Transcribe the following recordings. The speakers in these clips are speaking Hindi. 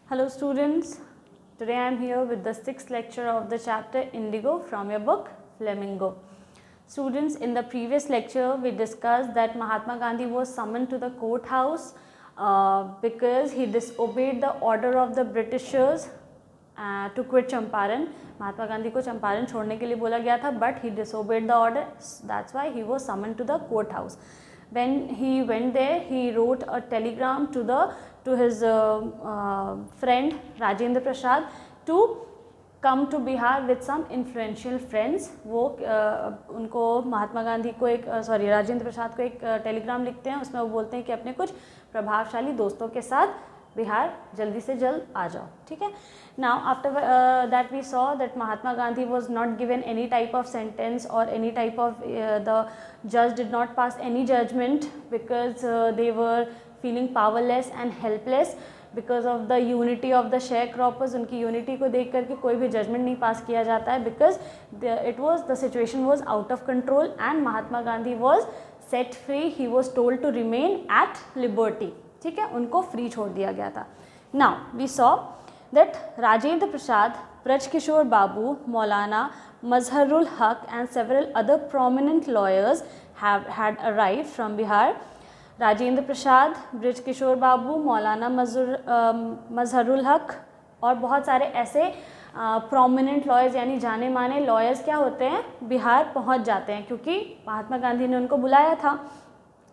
Hello students, today I am here with the 6th lecture of the chapter Indigo from your book Flamingo. Students, in the previous lecture we discussed that Mahatma Gandhi was summoned to the courthouse because he disobeyed the order of the Britishers to quit Champaran. Mahatma Gandhi को चंपारण छोड़ने के लिए बोला गया था, but he disobeyed the order. That's why he was summoned to the courthouse. When he went there, he wrote a telegram to his friend Rajendra Prasad to come to Bihar with some influential friends. वो उनको महात्मा गांधी को राजेंद्र प्रसाद को एक टेलीग्राम लिखते हैं. उसमें वो बोलते हैं कि अपने कुछ प्रभावशाली दोस्तों के साथ बिहार जल्दी से जल्द आ जाओ. ठीक है. Now after that we saw that Mahatma Gandhi was not given any type of sentence or any type of the judge did not pass any judgment because they were feeling powerless and helpless because of the unity of the sharecroppers. उनकी unity को देख करके कोई भी judgment नहीं पास किया जाता है because the situation was out of control and Mahatma Gandhi was set free. He was told to remain at liberty. ठीक है, उनको फ्री छोड़ दिया गया था. Now we saw that Rajendra Prasad, Braj Kishore Babu, Maulana Mazharul Haq and several other prominent lawyers had arrived from Bihar. Rajendra Prasad, Braj Kishore Babu, Maulana Mazharul Haq और बहुत सारे ऐसे prominent lawyers यानी जाने माने lawyers क्या होते हैं, बिहार पहुंच जाते हैं क्योंकि महात्मा गांधी ने उनको बुलाया था.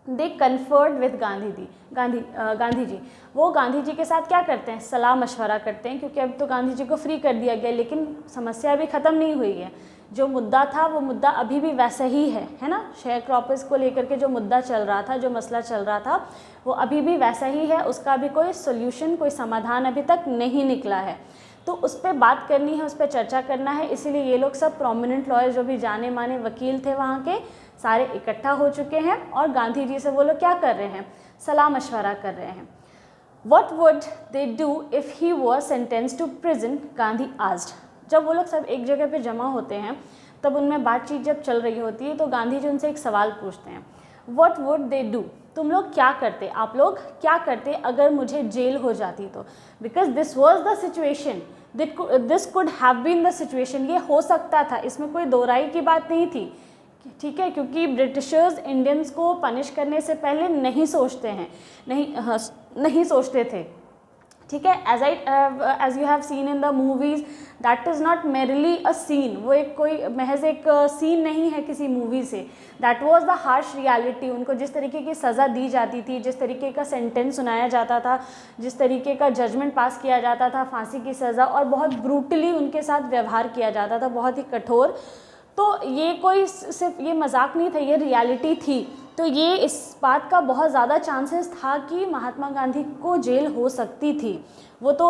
दे कन्फर्ड विथ गांधी जी. वो गांधी जी के साथ क्या करते हैं, सलाह मशवरा करते हैं क्योंकि अब तो गांधी जी को फ्री कर दिया गया लेकिन समस्या अभी ख़त्म नहीं हुई है. जो मुद्दा था वो मुद्दा अभी भी वैसा ही है ना. शेयर क्रॉपर्स को लेकर के जो मुद्दा चल रहा था, जो मसला चल रहा था वो अभी भी वैसा ही है. उसका अभी कोई सोल्यूशन, कोई समाधान अभी तक नहीं निकला है. तो उस पर बात करनी है, उस पर चर्चा करना है. इसीलिए ये लोग सब प्रोमिनेंट लॉयर जो भी जाने माने वकील थे वहाँ के सारे इकट्ठा हो चुके हैं और गांधी जी से वो लोग क्या कर रहे हैं, सलाह मशवरा कर रहे हैं. What would they do if he was sentenced to prison? Gandhi asked. जब वो लोग सब एक जगह पे जमा होते हैं तब उनमें बातचीत जब चल रही होती है तो गांधी जी उनसे एक सवाल पूछते हैं. What would they do? तुम लोग क्या करते, आप लोग क्या करते अगर मुझे जेल हो जाती तो. Because this was the situation. This could have been the situation. ये हो सकता था, इसमें कोई दो राय की बात नहीं थी. ठीक है, क्योंकि ब्रिटिशर्स इंडियंस को पनिश करने से पहले नहीं सोचते हैं, नहीं सोचते थे. ठीक है. As you have seen in the movies that is not merely a scene. वो एक कोई महज एक सीन नहीं है किसी मूवी से. That was the harsh reality. उनको जिस तरीके की सज़ा दी जाती थी, जिस तरीके का सेंटेंस सुनाया जाता था, जिस तरीके का जजमेंट पास किया जाता था, फांसी की सज़ा, और बहुत ब्रूटली उनके साथ व्यवहार किया जाता था, बहुत ही कठोर. तो ये कोई सिर्फ ये मजाक नहीं था, ये रियलिटी थी. तो ये इस बात का बहुत ज़्यादा चांसेस था कि महात्मा गांधी को जेल हो सकती थी. वो तो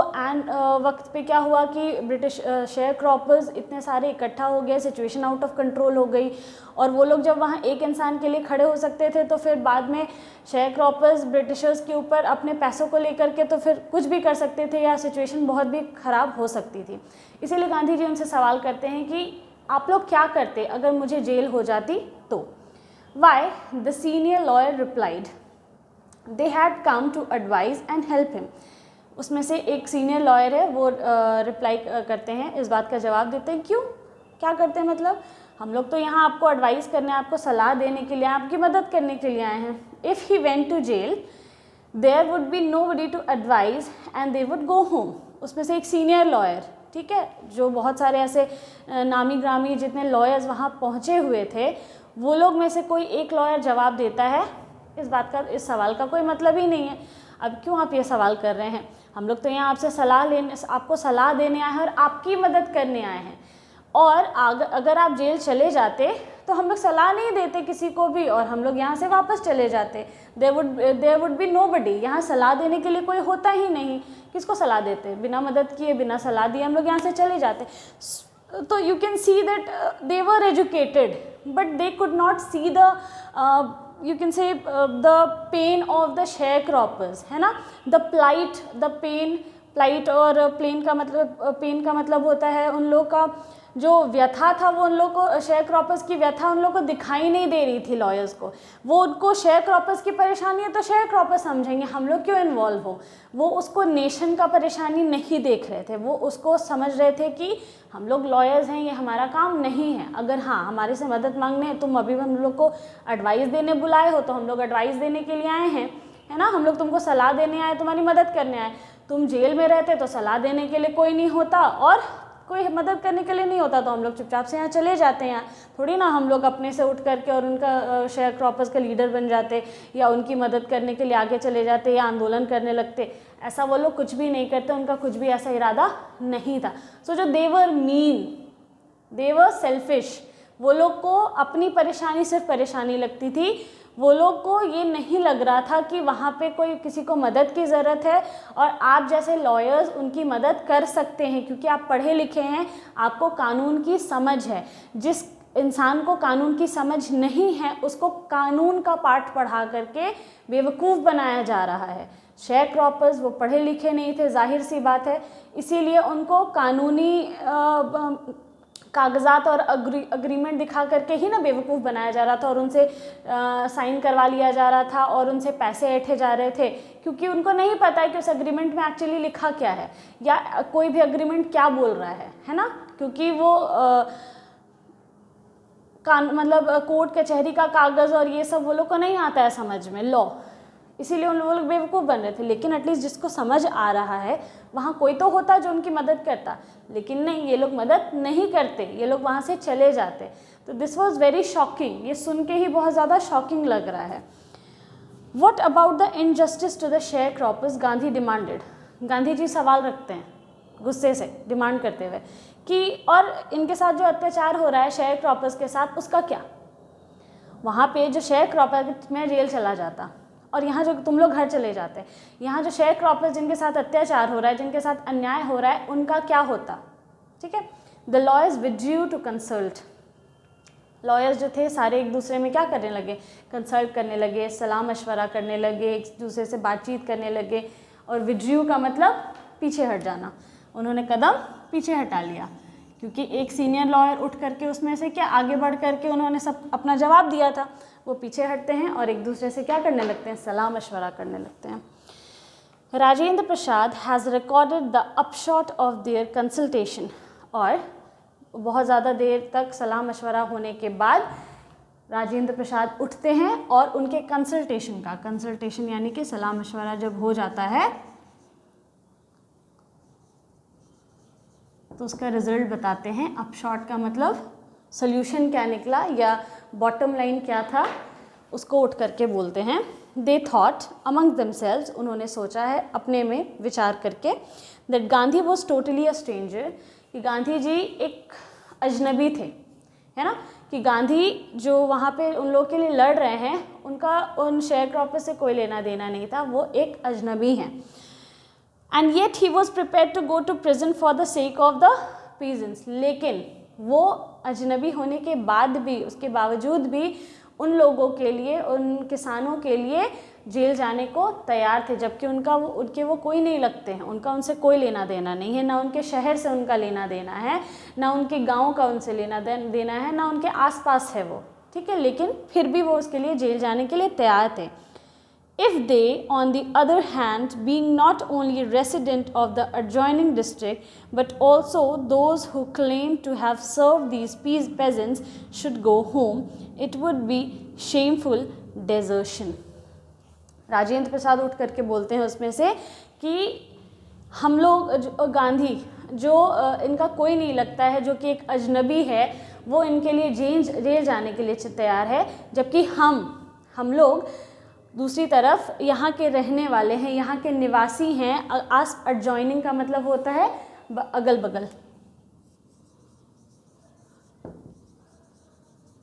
वक्त पे क्या हुआ कि ब्रिटिश शेयर क्रॉपर्स इतने सारे इकट्ठा हो गए, सिचुएशन आउट ऑफ कंट्रोल हो गई और वो लोग जब वहाँ एक इंसान के लिए खड़े हो सकते थे तो फिर बाद में शेयर क्रॉपर्स ब्रिटिशर्स के ऊपर अपने पैसों को लेकर के तो फिर कुछ भी कर सकते थे या सिचुएशन बहुत भी ख़राब हो सकती थी. इसीलिए गांधी जी उनसे सवाल करते हैं कि आप लोग क्या करते अगर मुझे जेल हो जाती तो. Why? The senior lawyer replied, they had come to advise and help him. उसमें से एक सीनियर लॉयर है, वो रिप्लाई करते हैं, इस बात का जवाब देते हैं. क्यों, क्या करते हैं मतलब, हम लोग तो यहाँ आपको एडवाइस करने, आपको सलाह देने के लिए, आपकी मदद करने के लिए आए हैं. If he went to jail, there would be nobody to advise and they would go home. उसमें से एक सीनियर लॉयर, ठीक है, जो बहुत सारे ऐसे नामी ग्रामी जितने लॉयर्स वहाँ पहुँचे हुए थे, वो लोग में से कोई एक लॉयर जवाब देता है. इस बात का, इस सवाल का कोई मतलब ही नहीं है. अब क्यों आप ये सवाल कर रहे हैं, हम लोग तो यहाँ आपसे आपको सलाह देने आए हैं और आपकी मदद करने आए हैं. और अगर आप जेल चले जाते तो हम लोग सलाह नहीं देते किसी को भी और हम लोग यहाँ से वापस चले जाते. There would be nobody. यहाँ सलाह देने के लिए कोई होता ही नहीं. किसको सलाह देते, बिना मदद किए, बिना सलाह दिए हम लोग यहाँ से चले जाते. तो you can see that they were educated but they could not see the you can say the pain of the sharecroppers, है ना. the plight, the pain, plight और पेन का मतलब होता है उन लोगों का जो व्यथा था वो उन लोग को, शेयर क्रॉपर्स की व्यथा उन लोग को दिखाई नहीं दे रही थी लॉयर्स को। वो उनको शेयर क्रॉपर्स की परेशानी है तो शेयर क्रॉपर्स समझेंगे, हम लोग क्यों इन्वॉल्व हो। वो उसको नेशन का परेशानी नहीं देख रहे थे, वो उसको समझ रहे थे कि हम लोग लॉयर्स हैं, ये हमारा काम नहीं है। अगर हाँ हमारे से मदद मांगने हैं, तुम अभी हम लोग को एडवाइस देने बुलाए हो तो हम लोग एडवाइस देने के लिए आए हैं, है ना। हम लोग तुमको सलाह देने आए, तुम्हारी मदद करने आए। तुम जेल में रहते तो सलाह देने के लिए कोई नहीं होता और कोई मदद करने के लिए नहीं होता, तो हम लोग चुपचाप से यहाँ चले जाते हैं। थोड़ी ना हम लोग अपने से उठ करके और उनका शेयर क्रॉपर्स का लीडर बन जाते या उनकी मदद करने के लिए आगे चले जाते या आंदोलन करने लगते। ऐसा वो लोग कुछ भी नहीं करते, उनका कुछ भी ऐसा इरादा नहीं था। सो जो दे वर मीन, दे वर सेल्फिश, वो लोग को अपनी परेशानी सिर्फ परेशानी लगती थी। वो लोग को ये नहीं लग रहा था कि वहाँ पे कोई किसी को मदद की ज़रूरत है और आप जैसे लॉयर्स उनकी मदद कर सकते हैं, क्योंकि आप पढ़े लिखे हैं, आपको कानून की समझ है। जिस इंसान को कानून की समझ नहीं है उसको कानून का पाठ पढ़ा करके बेवकूफ़ बनाया जा रहा है। शेयर क्रॉपर्स वो पढ़े लिखे नहीं थे, जाहिर सी बात है, इसीलिए उनको कानूनी कागजात और अग्रीमेंट दिखा करके ही ना बेवकूफ़ बनाया जा रहा था और उनसे साइन करवा लिया जा रहा था और उनसे पैसे ऐंठे जा रहे थे, क्योंकि उनको नहीं पता है कि उस अग्रीमेंट में एक्चुअली लिखा क्या है या कोई भी अग्रीमेंट क्या बोल रहा है ना। क्योंकि वो मतलब कोर्ट कचहरी का कागज़ और ये सब वो लोग को नहीं आता है समझ में, लॉ, इसीलिए उन लोग बेवकूफ़ बन रहे थे। लेकिन एटलीस्ट जिसको समझ आ रहा है वहाँ कोई तो होता जो उनकी मदद करता, लेकिन नहीं, ये लोग मदद नहीं करते, ये लोग वहाँ से चले जाते। तो दिस वॉज वेरी शॉकिंग, ये सुन के ही बहुत ज़्यादा शॉकिंग लग रहा है। What about the injustice to the sharecroppers, Gandhi demanded. Gandhi ji सवाल रखते हैं गुस्से से, डिमांड करते हुए कि और इनके साथ जो अत्याचार हो रहा है शेयर क्रॉपर्स के साथ, उसका क्या। वहाँ पे जो शेयर क्रॉपर्स में जेल चला जाता और यहाँ जो तुम लोग घर चले जाते, यहाँ जो शेयर क्रॉपर्स जिनके साथ अत्याचार हो रहा है, जिनके साथ अन्याय हो रहा है, उनका क्या होता। ठीक है। The lawyers withdrew to consult. Lawyers जो थे सारे एक दूसरे में क्या करने लगे, कंसल्ट करने लगे, सलाह मशवरा करने लगे, एक दूसरे से बातचीत करने लगे। और विड्रू का मतलब पीछे हट जाना, उन्होंने कदम पीछे हटा लिया, क्योंकि एक सीनियर लॉयर उठ करके उसमें से क्या आगे बढ़ करके उन्होंने सब अपना जवाब दिया था। वो पीछे हटते हैं और एक दूसरे से क्या करने लगते हैं, सलाह मशवरा करने लगते हैं। Rajendra Prasad has recorded the upshot of their consultation. और बहुत ज़्यादा देर तक सलाह मशवरा होने के बाद राजेंद्र प्रसाद उठते हैं और उनके कंसल्टेशन यानी कि सलाह मशवरा जब हो जाता है तो उसका रिजल्ट बताते हैं। अपशॉट का मतलब सोल्यूशन क्या निकला या बॉटम लाइन क्या था, उसको उठ करके बोलते हैं। दे थॉट अमंग दमसेल्व्स, उन्होंने सोचा है अपने में विचार करके, that Gandhi was totally a stranger, कि गांधी जी एक अजनबी थे, है ना, कि गांधी जो वहाँ पे उन लोगों के लिए लड़ रहे हैं उनका उन शेयर क्रॉपर्स से कोई लेना देना नहीं था, वो एक अजनबी हैं। And yet he was prepared to go to prison for the sake of the peasants. लेकिन वो अजनबी होने के बाद भी, उसके बावजूद भी उन लोगों के लिए, उन किसानों के लिए जेल जाने को तैयार थे, जबकि उनके वो कोई नहीं लगते हैं, उनका उनसे कोई लेना देना नहीं है, ना उनके शहर से उनका लेना देना है, ना उनके गांव का उनसे लेना देना है, ना उनके आसपास है वो, ठीक है। लेकिन फिर भी वो उसके लिए जेल जाने के लिए तैयार थे। If they, on the other hand, being not only resident of the adjoining district, but also those who claim to have served these peasants should go home, it would be shameful desertion. Rajendra Prasad उठ करके बोलते हैं उसमें से कि हम लोग गांधी जो इनका कोई नहीं लगता है, जो कि एक अजनबी है, वो इनके लिए जेल जाने के लिए तैयार है, जबकि हम लोग दूसरी तरफ यहाँ के रहने वाले हैं, यहाँ के निवासी हैं। एडजॉइनिंग का मतलब होता है अगल बगल,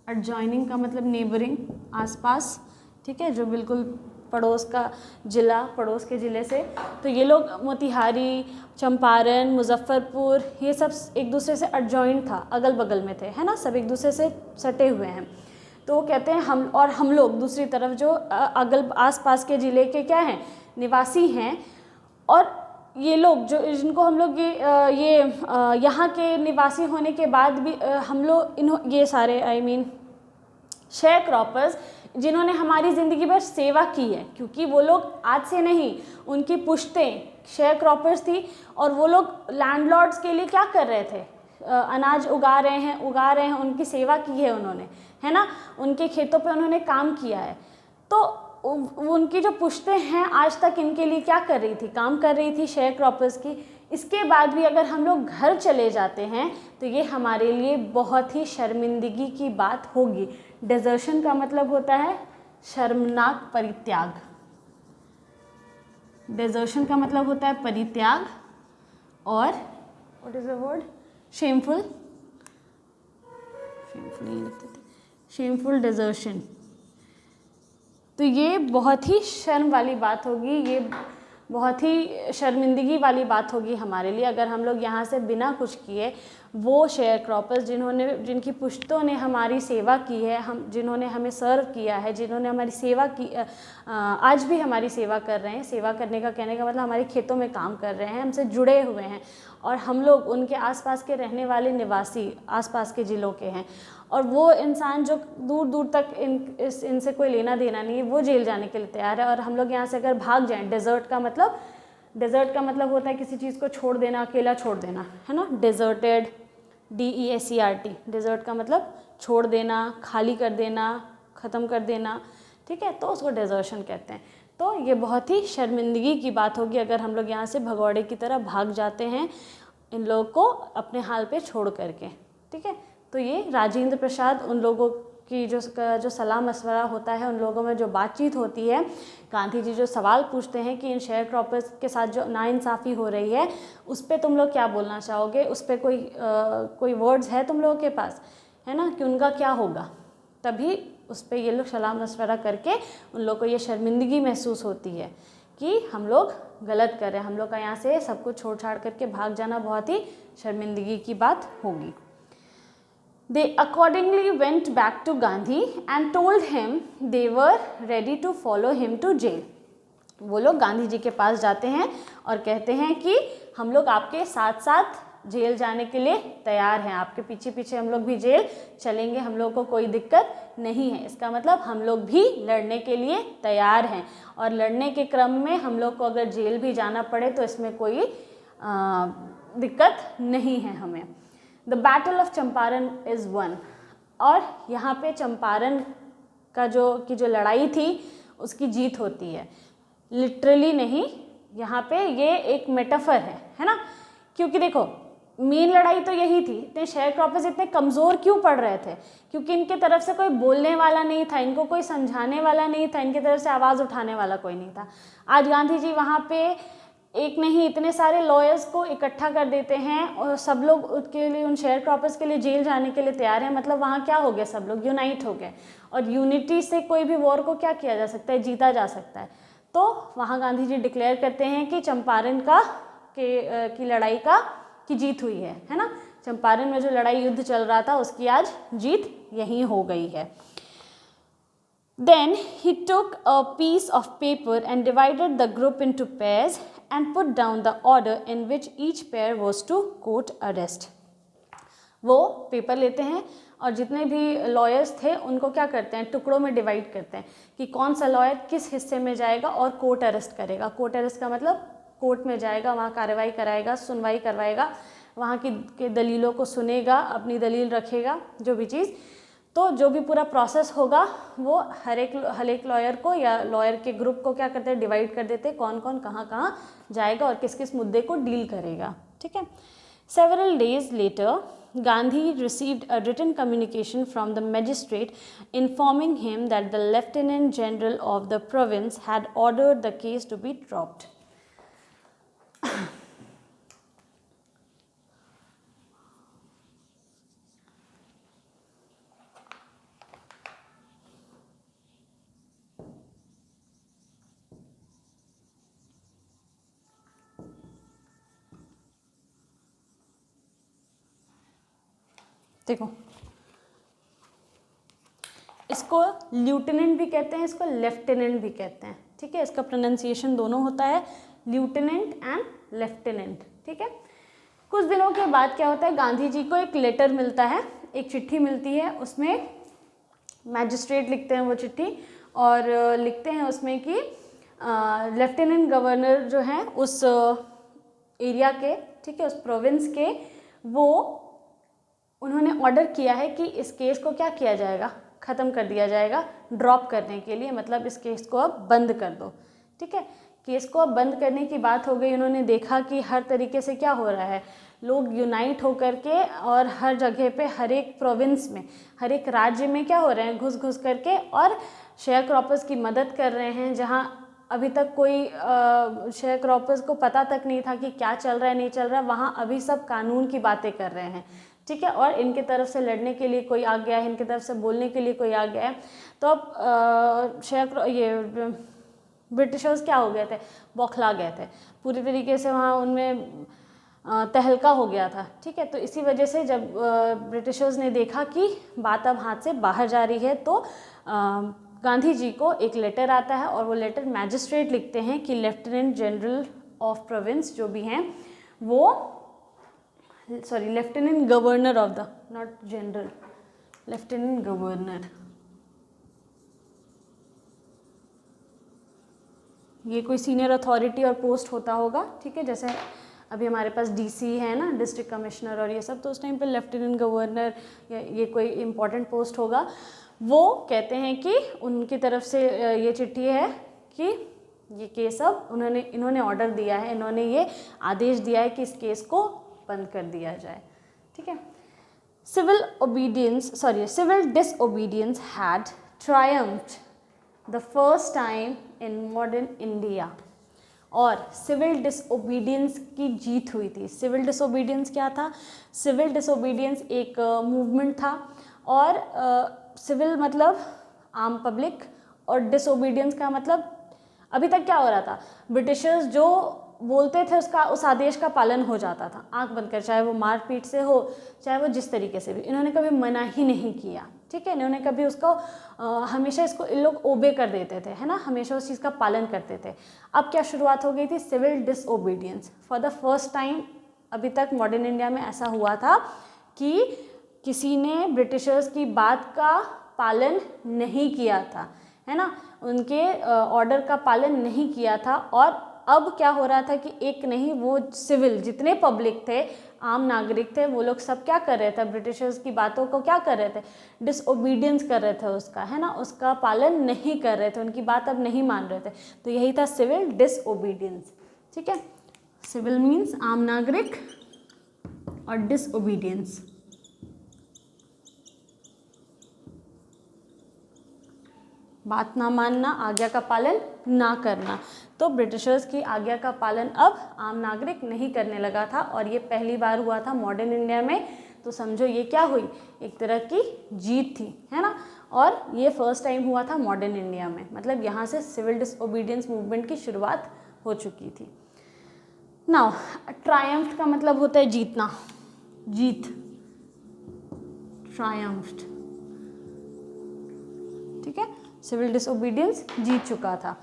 एडजॉइनिंग का मतलब नेबरिंग, आसपास, ठीक है, जो बिल्कुल पड़ोस का ज़िला, पड़ोस के ज़िले से। तो ये लोग मोतिहारी, चंपारण, मुजफ्फरपुर, ये सब एक दूसरे से एडजॉइंट था, अगल बगल में थे, है ना, सब एक दूसरे से सटे हुए हैं। तो वो कहते हैं हम लोग दूसरी तरफ जो अगल आसपास के ज़िले के क्या हैं, निवासी हैं। और ये लोग जो जिनको हम लोग ये यहाँ के निवासी होने के बाद भी हम लोग ये सारे शेयर क्रॉपर्स जिन्होंने हमारी ज़िंदगी भर सेवा की है, क्योंकि वो लोग आज से नहीं, उनकी पुश्तें शेयर क्रॉपर्स थी और वो लोग लैंडलॉर्ड्स के लिए क्या कर रहे थे, अनाज उगा रहे हैं, उनकी सेवा की है उन्होंने, है ना, उनके खेतों पे उन्होंने काम किया है। तो उनकी जो पुश्तें हैं आज तक इनके लिए क्या कर रही थी, काम कर रही थी शेयर क्रॉपर्स की। इसके बाद भी अगर हम लोग घर चले जाते हैं तो ये हमारे लिए बहुत ही शर्मिंदगी की बात होगी। डिजर्शन का मतलब होता है शर्मनाक परित्याग। डिजर्शन का मतलब होता है परित्याग और what is the word, shameful desertion. तो ये बहुत ही शर्म वाली बात होगी, ये बहुत ही शर्मिंदगी वाली बात होगी हमारे लिए अगर हम लोग यहाँ से बिना कुछ किए वो शेयर क्रॉपर्स जिनकी पुश्तों ने हमारी सेवा की है, जिन्होंने हमें सर्व किया है, जिन्होंने हमारी सेवा की, आज भी हमारी सेवा कर रहे हैं। सेवा करने का कहने का मतलब हमारे खेतों में काम कर रहे हैं, हमसे जुड़े हुए हैं और हम लोग उनके आसपास के रहने वाले निवासी आसपास के ज़िलों के हैं, और वो इंसान जो दूर दूर तक इनसे कोई लेना देना नहीं है, वो जेल जाने के लिए तैयार है। और हम लोग यहाँ से अगर भाग जाएं, डेजर्ट का मतलब होता है किसी चीज़ को छोड़ देना, अकेला छोड़ देना, है ना, डेजर्टेड, DESERT, डेजर्ट का मतलब छोड़ देना, खाली कर देना, ख़त्म कर देना, ठीक है, तो उसको डेजर्शन कहते हैं। तो ये बहुत ही शर्मिंदगी की बात होगी अगर हम लोग यहाँ से भगौड़े की तरह भाग जाते हैं इन लोगों को अपने हाल पे छोड़ करके, ठीक है। तो ये राजेंद्र प्रसाद उन लोगों की जो सलाह मशवरा होता है, उन लोगों में जो बातचीत होती है, गांधी जी जो सवाल पूछते हैं कि इन शेयर क्रॉपर्स के साथ जो नाइंसाफ़ी हो रही है उस पर तुम लोग क्या बोलना चाहोगे, उस पर कोई वर्ड्स है तुम लोगों के पास, है ना, कि उनका क्या होगा। तभी उस पर ये लोग सलाह मशवरा करके उन लोग को ये शर्मिंदगी महसूस होती है कि हम लोग गलत कर रहे हैं, हम लोग का यहाँ से सब कुछ छोड़ छाड़ करके भाग जाना बहुत ही शर्मिंदगी की बात होगी। They accordingly went back to Gandhi and told him they were ready to follow him to jail. वो लोग गांधी जी के पास जाते हैं और कहते हैं कि हम लोग आपके साथ साथ जेल जाने के लिए तैयार हैं, आपके पीछे पीछे हम लोग भी जेल चलेंगे, हम लोग को कोई दिक्कत नहीं है। इसका मतलब हम लोग भी लड़ने के लिए तैयार हैं और लड़ने के क्रम में हम लोग को अगर जेल भी जाना पड़े तो इसमें कोई दिक्कत नहीं है हमें। The battle of Champaran is one. और यहाँ पे चंपारण का जो लड़ाई थी उसकी जीत होती है, लिटरली नहीं, यहाँ पे ये एक मेटाफर है ना, क्योंकि देखो मेन लड़ाई तो यही थी, इतने शेयर क्रॉपर्स इतने कमज़ोर क्यों पड़ रहे थे, क्योंकि इनके तरफ से कोई बोलने वाला नहीं था, इनको कोई समझाने वाला नहीं था, इनकी तरफ से आवाज़ उठाने वाला कोई नहीं था। आज गांधी जी वहाँ पे एक नहीं इतने सारे लॉयर्स को इकट्ठा कर देते हैं और सब लोग उसके लिए, उन शेयर क्रॉपर्स के लिए जेल जाने के लिए तैयार हैं। मतलब वहाँ क्या हो गया, सब लोग यूनाइट हो गए और यूनिटी से कोई भी वॉर को क्या किया जा सकता है, जीता जा सकता है। तो वहाँ गांधी जी डिक्लेयर करते हैं कि चंपारण की लड़ाई की जीत हुई है ना, चंपारण में जो लड़ाई युद्ध चल रहा था उसकी आज जीत यहीं हो गई है। Then he took a piece of paper and divided the group into pairs and put down the order in which each pair was to quote arrest. वो पेपर लेते हैं और जितने भी लॉयर्स थे उनको क्या करते हैं, टुकड़ों में डिवाइड करते हैं कि कौन सा लॉयर किस हिस्से में जाएगा और कोर्ट अरेस्ट करेगा। कोर्ट अरेस्ट का मतलब कोर्ट में जाएगा, वहाँ कार्रवाई कराएगा, सुनवाई करवाएगा, वहाँ की दलीलों को सुनेगा, अपनी दलील रखेगा, जो भी चीज़। तो जो भी पूरा प्रोसेस होगा वो हर एक लॉयर को या लॉयर के ग्रुप को क्या करते हैं, डिवाइड कर देते हैं, कौन कौन कहाँ कहाँ जाएगा और किस किस मुद्दे को डील करेगा, ठीक है। Several days later, Gandhi received a written communication from the magistrate informing him that the Lieutenant General of the province had ordered the case to be dropped. देखो, इसको ल्यूटेनेंट भी कहते हैं, इसको लेफ्टिनेंट भी कहते हैं, ठीक है। इसका प्रोनाउंसिएशन दोनों होता है, ल्यूटेनेंट एंड लेफ्टिनेंट। ठीक है, कुछ दिनों के बाद क्या होता है, गांधी जी को एक लेटर मिलता है, एक चिट्ठी मिलती है, उसमें मैजिस्ट्रेट लिखते हैं वो चिट्ठी और लिखते हैं उसमें कि लेफ्टिनेंट गवर्नर जो हैं उस एरिया के, ठीक है, उस प्रोविंस के, वो उन्होंने ऑर्डर किया है कि इस केस को क्या किया जाएगा, ख़त्म कर दिया जाएगा, ड्रॉप करने के लिए, मतलब इस केस को अब बंद कर दो। ठीक है, केस को अब बंद करने की बात हो गई। उन्होंने देखा कि हर तरीके से क्या हो रहा है, लोग यूनाइट होकर के और हर जगह पे, हर एक प्रोविंस में, हर एक राज्य में क्या हो रहे हैं, घुस घुस करके और शेयर क्रॉपर्स की मदद कर रहे हैं। जहाँ अभी तक कोई शेयर क्रॉपर्स को पता तक नहीं था कि क्या चल रहा है नहीं चल रहा है, वहाँ अभी सब कानून की बातें कर रहे हैं। ठीक है, और इनके तरफ से लड़ने के लिए कोई आ गया है, इनके तरफ से बोलने के लिए कोई आ गया है। तो अब ये ब्रिटिशर्स क्या हो गए थे, बौखला गए थे पूरी तरीके से, वहाँ उनमें तहलका हो गया था। ठीक है, तो इसी वजह से जब ब्रिटिशर्स ने देखा कि बात अब हाथ से बाहर जा रही है, तो गांधी जी को एक लेटर आता है और वो लेटर मैजिस्ट्रेट लिखते हैं कि लेफ्टिनेंट जनरल ऑफ प्रोविंस जो भी हैं वो, sorry, lieutenant governor of the, not general, lieutenant governor, ये कोई सीनियर अथॉरिटी और पोस्ट होता होगा। ठीक है, जैसे अभी हमारे पास डीसी है ना, डिस्ट्रिक्ट कमिश्नर और ये सब, तो उस टाइम पे लेफ्टिनेंट गवर्नर या ये कोई इम्पोर्टेंट पोस्ट होगा। वो कहते हैं कि उनकी तरफ से ये चिट्ठी है कि ये केस अब इन्होंने ऑर्डर दिया है, इन्होंने ये आदेश दिया है कि इस केस को बंद कर दिया जाए। ठीक है, civil disobedience had triumphed the first time in modern India, और सिविल डिसओबीडियंस की जीत हुई थी। सिविल डिसओबीडियंस क्या था, सिविल डिसओबीडियंस एक मूवमेंट था, और सिविल मतलब आम पब्लिक, और डिसओबीडियंस का मतलब अभी तक क्या हो रहा था, ब्रिटिशर्स जो बोलते थे उस आदेश का पालन हो जाता था आंख बंद कर, चाहे वो मारपीट से हो, चाहे वो जिस तरीके से भी, इन्होंने कभी मना ही नहीं किया। ठीक है, इन्होंने कभी उसको हमेशा इसको इन लोग ओबे कर देते थे, है ना, हमेशा उस चीज़ का पालन करते थे। अब क्या शुरुआत हो गई थी, civil disobedience for the first time. अभी तक मॉडर्न इंडिया में ऐसा हुआ था कि किसी ने ब्रिटिशर्स की बात का पालन नहीं किया था, है ना, उनके ऑर्डर का पालन नहीं किया था। और अब क्या हो रहा था कि एक नहीं, वो सिविल जितने पब्लिक थे, आम नागरिक थे, वो लोग सब क्या कर रहे थे, ब्रिटिशर्स की बातों को क्या कर रहे थे, डिसओबीडियंस कर रहे थे उसका, है ना, उसका पालन नहीं कर रहे थे, उनकी बात अब नहीं मान रहे थे। तो यही था सिविल डिसओबीडियंस। ठीक है, सिविल मीन्स आम नागरिक और डिसओबीडियंस बात ना मानना, आज्ञा का पालन ना करना। तो ब्रिटिशर्स की आज्ञा का पालन अब आम नागरिक नहीं करने लगा था, और ये पहली बार हुआ था मॉडर्न इंडिया में। तो समझो ये क्या हुई, एक तरह की जीत थी, है ना, और ये फर्स्ट टाइम हुआ था मॉडर्न इंडिया में, मतलब यहाँ से सिविल डिसओबीडियंस मूवमेंट की शुरुआत हो चुकी थी। नाउ ट्रायम्फ्ड का मतलब होता है जीतना, जीत, ट्रायम्फ्ड। ठीक है, सिविल डिसओबीडियंस जीत चुका था।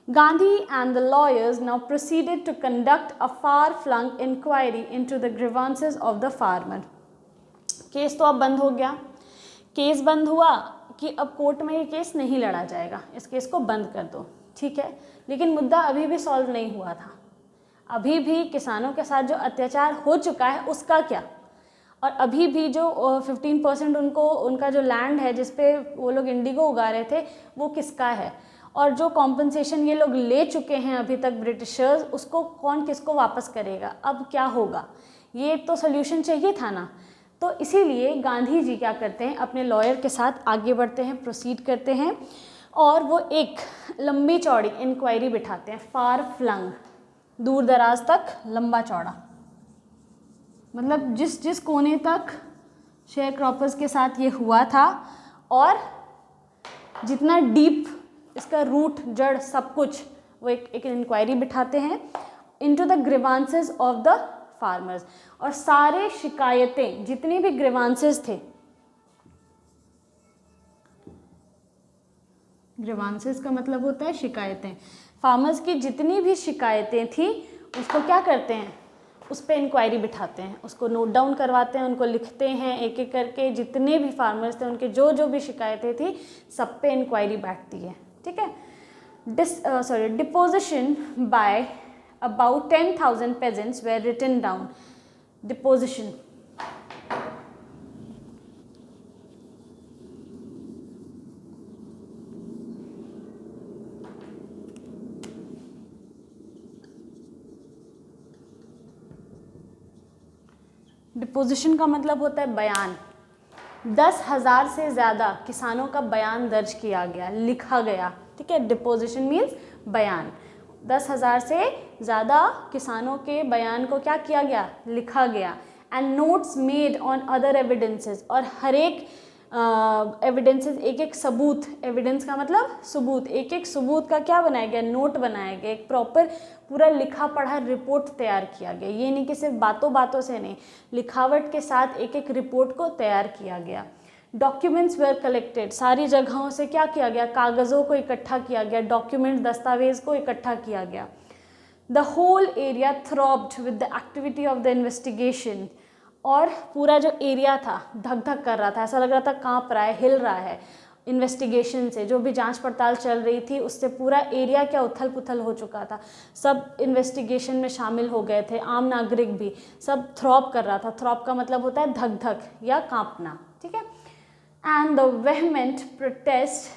Gandhi and the lawyers now proceeded to conduct a far-flung inquiry into the grievances of the farmer. Case तो अब बंद हो गया, केस बंद हुआ कि अब कोर्ट में ये केस नहीं लड़ा जाएगा, इस केस को बंद कर दो। ठीक है, लेकिन मुद्दा अभी भी सॉल्व नहीं हुआ था, अभी भी किसानों के साथ जो अत्याचार हो चुका है उसका क्या, और अभी भी जो 15% उनका जो लैंड है जिसपे वो लोग इंडिगो उगा रहे थे वो किसका है, और जो कॉम्पनसेशन ये लोग ले चुके हैं अभी तक ब्रिटिशर्स, उसको कौन किसको वापस करेगा, अब क्या होगा, ये तो सोल्यूशन चाहिए था ना। तो इसीलिए गांधी जी क्या करते हैं, अपने लॉयर के साथ आगे बढ़ते हैं, प्रोसीड करते हैं, और वो एक लंबी चौड़ी इंक्वायरी बिठाते हैं, फार फ्लंग, दूर दराज तक लंबा चौड़ा, मतलब जिस कोने तक शेयर क्रॉपर्स के साथ ये हुआ था, और जितना डीप इसका रूट जड़ सब कुछ, वो एक इंक्वायरी बिठाते हैं into the grievances of the farmers, और सारे शिकायतें, जितनी भी ग्रीवांसेस थे, ग्रीवांसेस का मतलब होता है शिकायतें, फार्मर्स की जितनी भी शिकायतें थी उसको क्या करते हैं, उस पर इंक्वायरी बिठाते हैं, उसको नोट डाउन करवाते हैं, उनको लिखते हैं एक एक करके, जितने भी फार्मर्स थे उनके जो जो भी शिकायतें थी सब पे इंक्वायरी बैठती है, ठीक है। Deposition by about 10,000 peasants were written down. Deposition. Deposition का मतलब होता है बयान। 10,000 से ज़्यादा किसानों का बयान दर्ज किया गया, लिखा गया, ठीक है। डिपोजिशन मीन्स बयान। 10,000 से ज़्यादा किसानों के बयान को क्या किया गया, लिखा गया। And notes made on other evidences, और हर एक एविडेंसेस, एक एक सबूत, एविडेंस का मतलब सबूत, एक एक सबूत का क्या बनाया गया, नोट बनाया गया, एक प्रॉपर पूरा लिखा पढ़ा रिपोर्ट तैयार किया गया। ये नहीं कि सिर्फ बातों बातों से नहीं, लिखावट के साथ एक एक रिपोर्ट को तैयार किया गया। डॉक्यूमेंट्स वेर कलेक्टेड, सारी जगहों से क्या किया गया, कागज़ों को इकट्ठा किया गया, डॉक्यूमेंट्स, दस्तावेज को इकट्ठा किया गया। The whole area throbbed with the activity of the investigation, और पूरा जो एरिया था धक धक कर रहा था, ऐसा लग रहा था कांप रहा है, हिल रहा है। इन्वेस्टिगेशन से, जो भी जांच पड़ताल चल रही थी उससे पूरा एरिया क्या उथल पुथल हो चुका था। सब इन्वेस्टिगेशन में शामिल हो गए थे, आम नागरिक भी, सब थ्रॉब कर रहा था। थ्रॉब का मतलब होता है धक धक या कांपना, ठीक है। And the vehement protest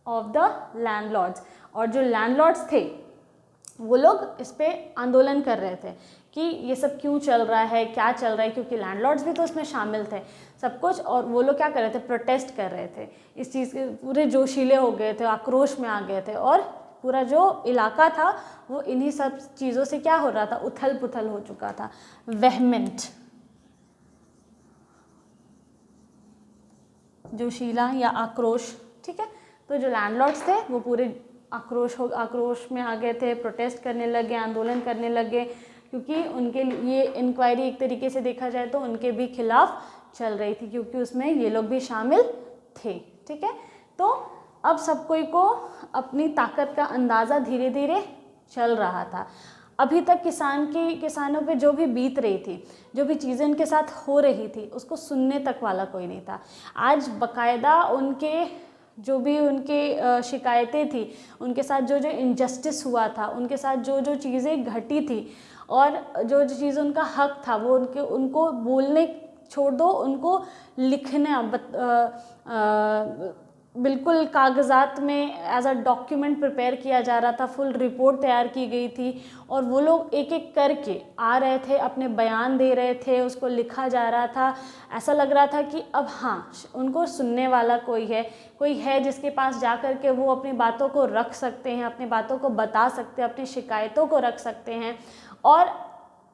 of the landlords, और जो लैंडलॉर्ड्स थे वो लोग इस पे आंदोलन कर रहे थे कि ये सब क्यों चल रहा है, क्या चल रहा है, क्योंकि लैंडलॉर्ड्स भी तो उसमें शामिल थे सब कुछ, और वो लोग क्या कर रहे थे, प्रोटेस्ट कर रहे थे इस चीज़ के, पूरे जोशीले हो गए थे, आक्रोश में आ गए थे, और पूरा जो इलाका था वो इन्हीं सब चीज़ों से क्या हो रहा था, उथल पुथल हो चुका था। वेहमेंट, जोशीला या आक्रोश, ठीक है। तो जो लैंडलॉर्ड्स थे वो पूरे आक्रोश में आ गए थे, प्रोटेस्ट करने लगे, आंदोलन करने लगे, क्योंकि उनके ये इंक्वायरी एक तरीके से देखा जाए तो उनके भी खिलाफ चल रही थी, क्योंकि उसमें ये लोग भी शामिल थे, ठीक है। तो अब सब कोई को अपनी ताकत का अंदाज़ा धीरे धीरे चल रहा था। अभी तक किसानों पे जो भी बीत रही थी, जो भी चीज़ें उनके साथ हो रही थी, उसको सुनने तक वाला कोई नहीं था। आज बाकायदा उनके जो भी उनके शिकायतें थी, उनके साथ जो जो इनजस्टिस हुआ था, उनके साथ जो जो चीज़ें घटी थी, और जो जो चीज़ उनका हक था वो उनको बोलने छोड़ दो, उनको लिखना बिल्कुल कागज़ात में एज अ डॉक्यूमेंट प्रिपेयर किया जा रहा था, फुल रिपोर्ट तैयार की गई थी, और वो लोग एक एक करके आ रहे थे, अपने बयान दे रहे थे, उसको लिखा जा रहा था। ऐसा लग रहा था कि अब हाँ, उनको सुनने वाला कोई है जिसके पास जा कर के वो अपनी बातों को रख सकते हैं, अपनी बातों को बता सकते हैं, अपनी शिकायतों को रख सकते हैं। और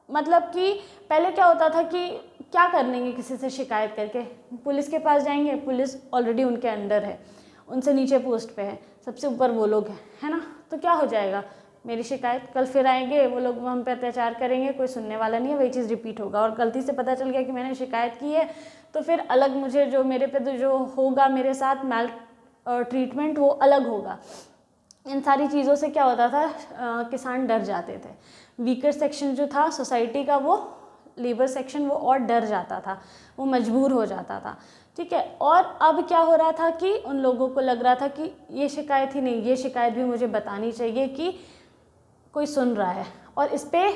मतलब कि पहले क्या होता था कि क्या कर लेंगे किसी से शिकायत करके, पुलिस के पास जाएंगे, पुलिस ऑलरेडी उनके अंडर है, उनसे नीचे पोस्ट पे है, सबसे ऊपर वो लोग हैं, है ना। तो क्या हो जाएगा, मेरी शिकायत कल फिर आएंगे वो लोग, हम पे अत्याचार करेंगे, कोई सुनने वाला नहीं है, वही चीज़ रिपीट होगा। और गलती से पता चल गया कि मैंने शिकायत की है तो फिर अलग मुझे जो मेरे पे तो जो होगा, मेरे साथ मैल ट्रीटमेंट वो अलग होगा। इन सारी चीज़ों से क्या होता था, किसान डर जाते थे। वीकर सेक्शन जो था सोसाइटी का, वो लेबर सेक्शन, वो और डर जाता था, वो मजबूर हो जाता था, ठीक है। और अब क्या हो रहा था कि उन लोगों को लग रहा था कि ये शिकायत ही नहीं, ये शिकायत भी मुझे बतानी चाहिए कि कोई सुन रहा है। और इस पर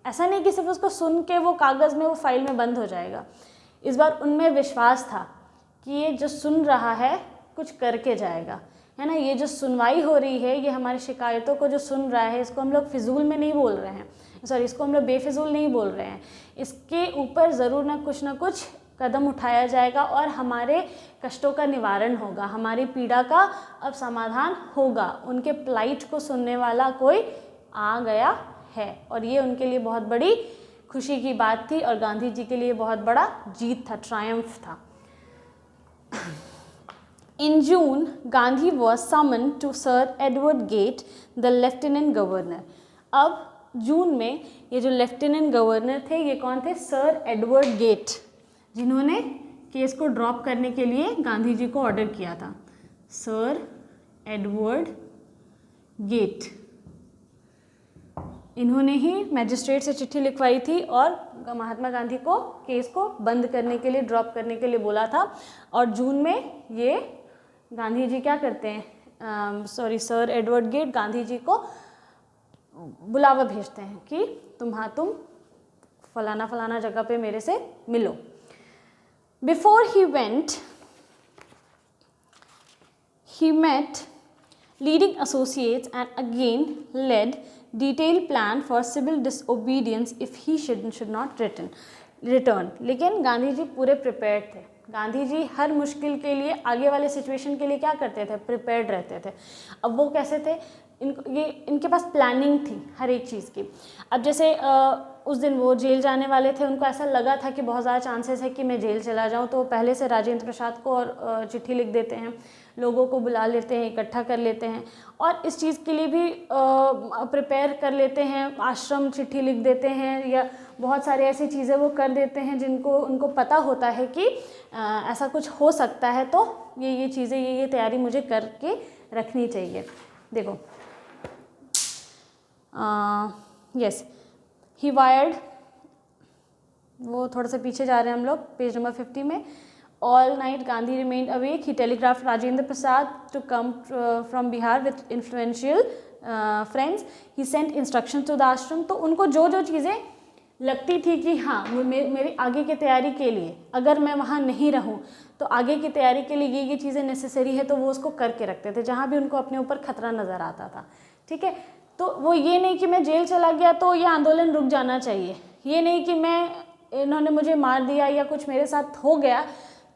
ऐसा नहीं कि सिर्फ उसको सुन के वो कागज़ में, वो फाइल में बंद हो जाएगा। इस बार उनमें विश्वास था कि ये जो सुन रहा है कुछ करके जाएगा, है ना। ये जो सुनवाई हो रही है, ये हमारी शिकायतों को जो सुन रहा है, इसको हम लोग फिजूल में नहीं बोल रहे हैं, इसको हम लोग बेफिजूल नहीं बोल रहे हैं, इसके ऊपर ज़रूर ना कुछ कदम उठाया जाएगा और हमारे कष्टों का निवारण होगा, हमारी पीड़ा का अब समाधान होगा। उनके प्लाइट को सुनने वाला कोई आ गया है, और ये उनके लिए बहुत बड़ी खुशी की बात थी, और गांधी जी के लिए बहुत बड़ा जीत था, ट्रायम्फ था। In June, Gandhi was summoned to Sir Edward Gate, the Lieutenant Governor. अब जून में ये जो लेफ्टिनेंट गवर्नर थे, ये कौन थे, सर एडवर्ड गेट, जिन्होंने केस को ड्रॉप करने के लिए गांधी जी को ऑर्डर किया था। सर एडवर्ड गेट, इन्होंने ही मैजिस्ट्रेट से चिट्ठी लिखवाई थी और महात्मा गांधी को केस को बंद करने के लिए, ड्रॉप करने के लिए बोला था। और जून में ये गांधी जी क्या करते हैं, sir Edward gate Gandhi ji को बुलावा भेजते हैं कि तुम फलाना फलाना जगह पे मेरे से मिलो। Before he went he met leading associates and again led detailed plan for civil disobedience if he should not return। लेकिन गांधी जी पूरे प्रिपेयर्ड थे। गांधी जी हर मुश्किल के लिए, आगे वाले सिचुएशन के लिए क्या करते थे, प्रिपेयर्ड रहते थे। अब वो कैसे थे, इनके पास प्लानिंग थी हर एक चीज़ की। अब जैसे उस दिन वो जेल जाने वाले थे, उनको ऐसा लगा था कि बहुत ज़्यादा चांसेस है कि मैं जेल चला जाऊं, तो वो पहले से राजेंद्र प्रसाद को और चिट्ठी लिख देते हैं, लोगों को बुला लेते हैं, इकट्ठा कर लेते हैं और इस चीज़ के लिए भी प्रिपेयर कर लेते हैं। आश्रम चिट्ठी लिख देते हैं या बहुत सारे ऐसी चीज़ें वो कर देते हैं जिनको उनको पता होता है कि ऐसा कुछ हो सकता है, तो ये चीज़ें, ये तैयारी मुझे करके रखनी चाहिए। देखो, यस, ही वायर्ड, वो थोड़ा सा पीछे जा रहे हैं हम लोग, पेज नंबर 50 में। All night Gandhi remained awake. He telegraphed Rajendra Prasad to come from Bihar with influential friends. He sent instructions to the ashram. तो उनको जो जो चीज़ें लगती थी कि हाँ मेरी आगे की तैयारी के लिए, अगर मैं वहाँ नहीं रहूँ तो आगे की तैयारी के लिए ये चीज़ें नेसेसरी है, तो वो उसको करके रखते थे जहाँ भी उनको अपने ऊपर खतरा नज़र आता था। ठीक है, तो वो ये नहीं कि मैं जेल चला गया तो ये आंदोलन रुक जाना चाहिए, ये नहीं कि इन्होंने मुझे मार दिया या कुछ मेरे साथ हो गया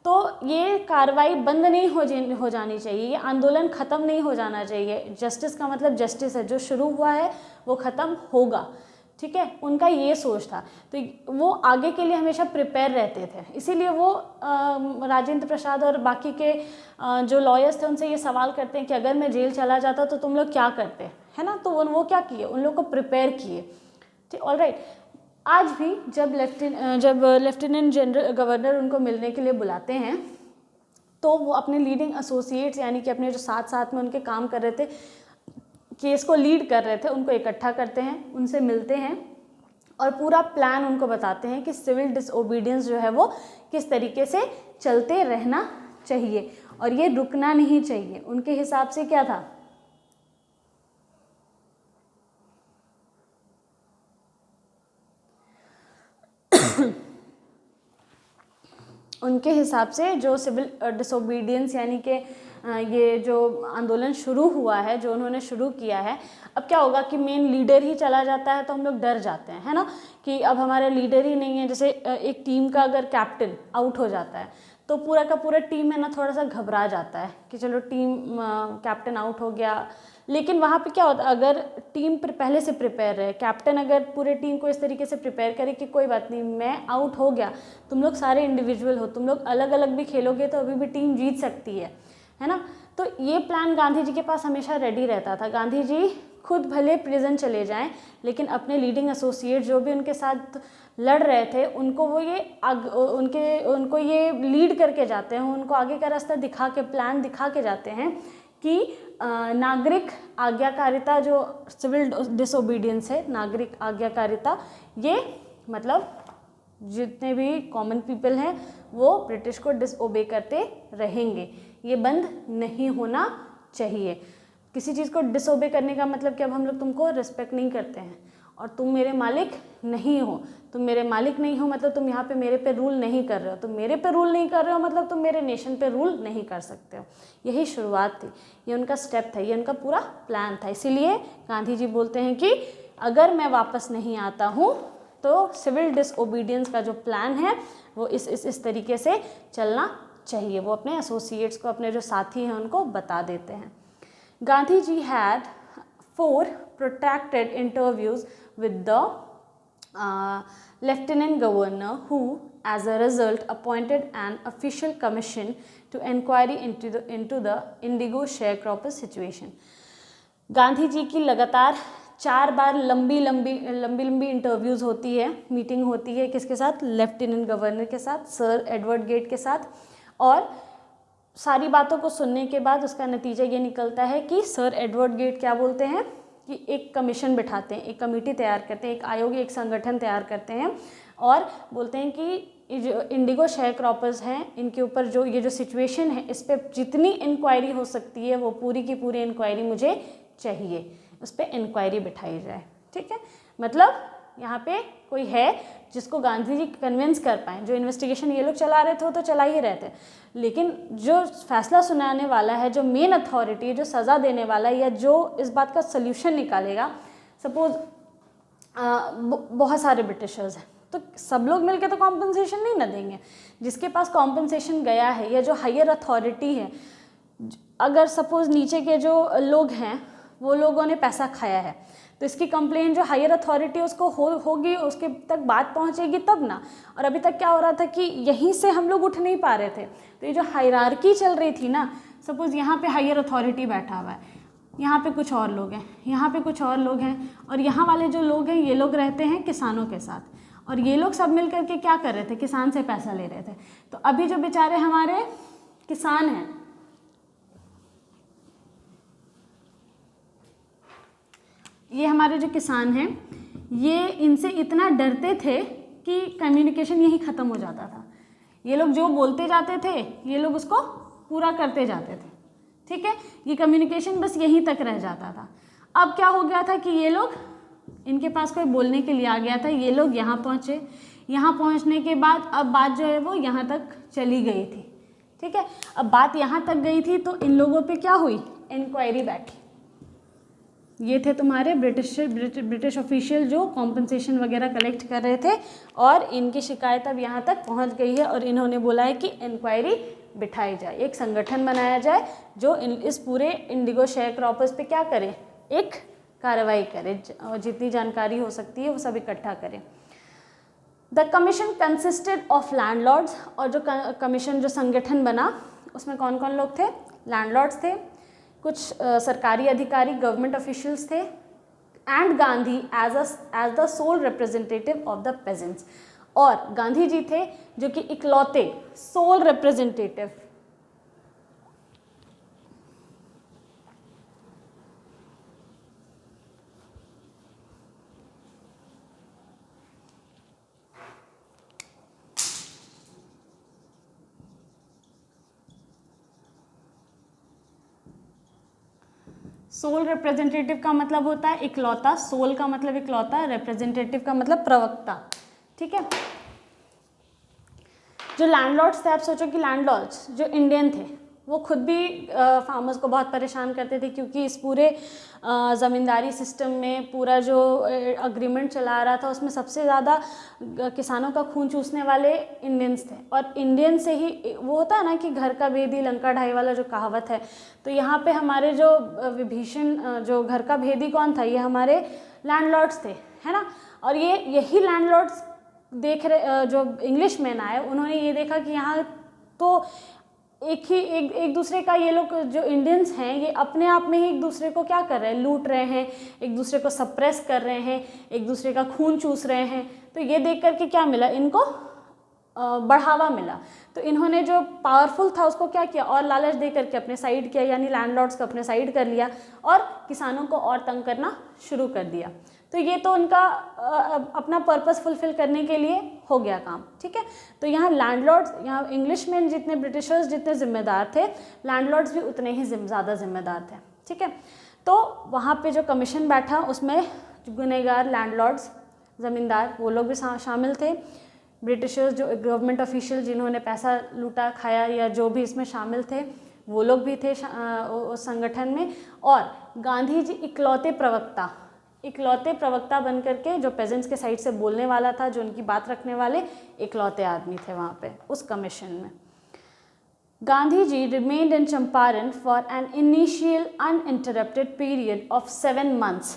तो ये कार्रवाई बंद नहीं हो जानी चाहिए, ये आंदोलन ख़त्म नहीं हो जाना चाहिए। जस्टिस का मतलब जस्टिस है, जो शुरू हुआ है वो ख़त्म होगा। ठीक है, उनका ये सोच था, तो वो आगे के लिए हमेशा प्रिपेयर रहते थे। इसीलिए वो राजेंद्र प्रसाद और बाकी के जो लॉयर्स थे उनसे ये सवाल करते हैं कि अगर मैं जेल चला जाता तो तुम लोग क्या करते, है ना। तो वो क्या किए, उन लोग को प्रिपेयर किए। ठीक, ऑलराइट। आज भी जब लेफ्टिनेंट जनरल गवर्नर उनको मिलने के लिए बुलाते हैं तो वो अपने लीडिंग एसोसिएट्स, यानी कि अपने जो साथ में उनके काम कर रहे थे, केस को लीड कर रहे थे, उनको इकट्ठा करते हैं, उनसे मिलते हैं और पूरा प्लान उनको बताते हैं कि सिविल डिसओबीडियंस जो है वो किस तरीके से चलते रहना चाहिए और ये रुकना नहीं चाहिए। उनके हिसाब से क्या था, उनके हिसाब से जो सिविल डिसोबीडियंस यानी कि ये जो आंदोलन शुरू हुआ है, जो उन्होंने शुरू किया है, अब क्या होगा कि मेन लीडर ही चला जाता है तो हम लोग डर जाते हैं, है ना, कि अब हमारा लीडर ही नहीं है। जैसे एक टीम का अगर कैप्टन आउट हो जाता है तो पूरा का पूरा टीम है ना थोड़ा सा घबरा जाता है कि चलो टीम कैप्टन आउट हो गया। लेकिन वहाँ पे क्या होता है, अगर टीम पहले से प्रिपेयर रहे, कैप्टन अगर पूरे टीम को इस तरीके से प्रिपेयर करे कि कोई बात नहीं, मैं आउट हो गया, तुम लोग सारे इंडिविजुअल हो, तुम लोग अलग अलग भी खेलोगे तो अभी भी टीम जीत सकती है ना। तो ये प्लान गांधी जी के पास हमेशा रेडी रहता था। गांधी जी खुद भले प्रिजन चले जाएं, लेकिन अपने लीडिंग एसोसिएट जो भी उनके साथ लड़ रहे थे उनको वो उनको ये लीड करके जाते हैं, उनको आगे का रास्ता दिखा के, प्लान दिखा के जाते हैं कि नागरिक आज्ञाकारिता, जो सिविल डिसोबीडियंस है, नागरिक आज्ञाकारिता, ये मतलब जितने भी कॉमन पीपल हैं वो ब्रिटिश को डिसओबे करते रहेंगे, ये बंद नहीं होना चाहिए। किसी चीज़ को डिसओबे करने का मतलब कि अब हम लोग तुमको रिस्पेक्ट नहीं करते हैं और तुम मेरे मालिक नहीं हो। तुम मेरे मालिक नहीं हो मतलब तुम यहाँ पे मेरे पे रूल नहीं कर रहे हो, तुम मेरे पे रूल नहीं कर रहे हो मतलब तुम मेरे नेशन पे रूल नहीं कर सकते हो। यही शुरुआत थी, ये उनका स्टेप था, ये उनका पूरा प्लान था। इसीलिए गांधी जी बोलते हैं कि अगर मैं वापस नहीं आता हूँ तो सिविल डिसओबीडियंस का जो प्लान है वो इस तरीके से चलना चाहिए। वो अपने एसोसिएट्स को, अपने जो साथी हैं उनको बता देते हैं। Gandhi ji had 4 protracted interviews with the lieutenant governor, who as a result appointed an official commission to inquiry into the indigo sharecropper situation। Gandhi ji की लगातार 4 बार लंबी इंटरव्यूज़ होती है, मीटिंग होती है, किसके साथ, लेफ्टिनेंट गवर्नर के साथ, सर एडवर्ड गेट के साथ। और सारी बातों को सुनने के बाद उसका नतीजा ये निकलता है कि सर एडवर्ड गेट क्या बोलते हैं कि एक कमीशन बिठाते हैं, एक कमेटी तैयार करते हैं, एक आयोग, एक संगठन तैयार करते हैं और बोलते हैं कि ये जो इंडिगो शेयर क्रॉपर्स हैं इनके ऊपर जो ये जो सिचुएशन है इस पर जितनी इंक्वायरी हो सकती है वो पूरी की पूरी इंक्वायरी मुझे चाहिए, उस पर इंक्वायरी बिठाई जाए। ठीक है, मतलब यहाँ पे कोई है जिसको गांधी जी कन्विंस कर पाएँ। जो इन्वेस्टिगेशन ये लोग चला रहे थे वो तो चला ही रहे थे, लेकिन जो फैसला सुनाने वाला है, जो मेन अथॉरिटी है, जो सज़ा देने वाला है या जो इस बात का सल्यूशन निकालेगा, सपोज बहुत सारे ब्रिटिशर्स हैं तो सब लोग मिलकर तो कॉम्पनसेशन नहीं ना देंगे। जिसके पास कॉम्पनसेशन गया है या जो हायर अथॉरिटी है, अगर सपोज नीचे के जो लोग हैं वो लोगों ने पैसा खाया है तो इसकी कंप्लेंट जो हायर अथॉरिटी उसको होगी, उसके तक बात पहुंचेगी तब ना। और अभी तक क्या हो रहा था कि यहीं से हम लोग उठ नहीं पा रहे थे, तो ये जो हायरार्की चल रही थी ना, सपोज यहाँ पे हायर अथॉरिटी बैठा हुआ है, यहाँ पे कुछ और लोग हैं, यहाँ पे कुछ और लोग हैं, और यहाँ वाले जो लोग हैं ये लोग रहते हैं किसानों के साथ, और ये लोग सब मिल करके क्या कर रहे थे, किसान से पैसा ले रहे थे। तो अभी जो बेचारे हमारे किसान हैं, ये हमारे जो किसान हैं ये इनसे इतना डरते थे कि कम्युनिकेशन यही ख़त्म हो जाता था। ये लोग जो बोलते जाते थे ये लोग उसको पूरा करते जाते थे। ठीक है, ये कम्युनिकेशन बस यहीं तक रह जाता था। अब क्या हो गया था कि ये लोग, इनके पास कोई बोलने के लिए आ गया था, ये लोग यहाँ पहुँचे, यहाँ पहुँचने के बाद अब बात जो है वो यहाँ तक चली गई थी। ठीक है, अब बात यहाँ तक गई थी तो इन लोगों पे क्या हुई, इंक्वायरी बैठी। ये थे तुम्हारे ब्रिटिश ऑफिशियल जो कॉम्पनसेशन वगैरह कलेक्ट कर रहे थे, और इनकी शिकायत अब यहाँ तक पहुँच गई है और इन्होंने बोला है कि इंक्वायरी बिठाई जाए, एक संगठन बनाया जाए जो इस पूरे इंडिगो शेयर क्रॉपर्स पे क्या करे, एक कार्रवाई करे, जितनी जानकारी हो सकती है वो सब इकट्ठा करें। The commission consisted of landlords, और जो कमीशन जो संगठन बना उसमें कौन कौन लोग थे, लैंडलॉर्ड्स थे, कुछ सरकारी अधिकारी गवर्नमेंट ऑफिशियल्स थे, and Gandhi as the sole representative of the peasants, और गांधी जी थे जो कि इकलौते सोल रिप्रेजेंटेटिव सोल रिप्रेजेंटेटिव का मतलब होता है इकलौता, सोल का मतलब इकलौता, रिप्रेजेंटेटिव का मतलब प्रवक्ता। ठीक है, जो लैंडलॉर्ड्स थे, आप सोचो कि लैंडलॉर्ड्स जो इंडियन थे वो खुद भी फार्मर्स को बहुत परेशान करते थे, क्योंकि इस पूरे ज़मींदारी सिस्टम में पूरा जो अग्रीमेंट चला रहा था उसमें सबसे ज़्यादा किसानों का खून चूसने वाले इंडियंस थे, और इंडियन से ही वो होता है ना कि घर का भेदी लंका ढाई वाला जो कहावत है, तो यहाँ पे हमारे जो विभीषण जो घर का भेदी कौन था, ये हमारे लैंडलॉर्ड्स थे, है ना। और ये यही लैंडलॉर्ड्स देख रहे, जो इंग्लिश मैन आए उन्होंने ये देखा कि यहाँ तो एक दूसरे का, ये लोग जो इंडियंस हैं ये अपने आप में ही एक दूसरे को क्या कर रहे हैं, लूट रहे हैं, एक दूसरे को सप्रेस कर रहे हैं, एक दूसरे का खून चूस रहे हैं। तो ये देख करके क्या मिला इनको, बढ़ावा मिला। तो इन्होंने जो पावरफुल था उसको क्या किया, और लालच दे करके अपने साइड किया, यानी लैंडलॉर्ड्स को अपने साइड कर लिया और किसानों को और तंग करना शुरू कर दिया। तो ये तो उनका अपना पर्पस फुलफिल करने के लिए हो गया काम। ठीक है, तो यहाँ लैंडलॉर्ड्स, यहाँ इंग्लिशमैन जितने, ब्रिटिशर्स जितने जिम्मेदार थे, लैंडलॉर्ड्स भी उतने ही ज़्यादा जिम्मेदार थे। ठीक है, तो वहाँ पे जो कमीशन बैठा उसमें गुनहगार लैंडलॉर्ड्स, ज़मींदार, वो लोग भी शामिल थे, ब्रिटिशर्स जो गवर्नमेंट ऑफिशियल जिन्होंने पैसा लूटा खाया या जो भी इसमें शामिल थे वो लोग भी थे उस संगठन में, और गांधी जी इकलौते प्रवक्ता बन करके जो पेजेंट्स के साइड से बोलने वाला था, जो उनकी बात रखने वाले इकलौते आदमी थे वहाँ पे उस कमीशन में। Gandhi ji remained in Champaran for an initial uninterrupted period of 7 months।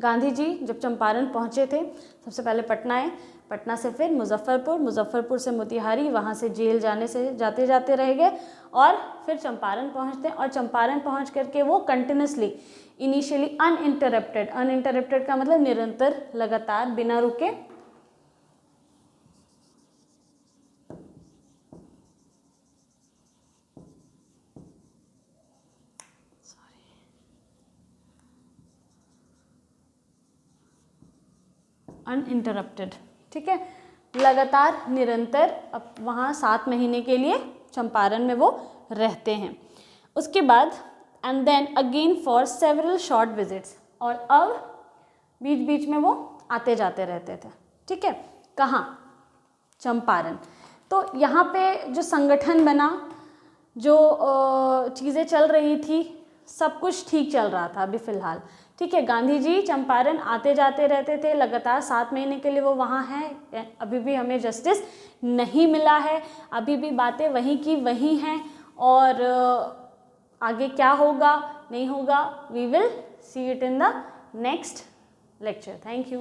Gandhi ji जब चंपारण पहुँचे थे, सबसे पहले पटना आए, पटना से फिर मुजफ्फरपुर से मोतिहारी, वहाँ से जेल जाते जाते रह गए, और फिर चंपारण पहुँचते, और चंपारण पहुँच करके वो कंटिन्यूसली इनिशियली अनइंटरप्टेड का मतलब निरंतर, लगातार, बिना रुके अनइंटरप्टेड, ठीक है, लगातार निरंतर अब वहाँ 7 महीने के लिए चंपारण में वो रहते हैं। उसके बाद and then again for several short visits, और अब बीच बीच में वो आते जाते रहते थे, ठीक है, कहाँ, चंपारण। तो यहाँ पे जो संगठन बना, जो चीज़ें चल रही थी, सब कुछ ठीक चल रहा था अभी फ़िलहाल, ठीक है। गांधी जी चंपारण आते जाते रहते थे, लगातार 7 महीने के लिए वो वहाँ हैं, अभी भी हमें जस्टिस नहीं मिला है, अभी भी बातें वहीं की वहीं हैं, और आगे क्या होगा नहीं होगा, we will see it in the next lecture. Thank you.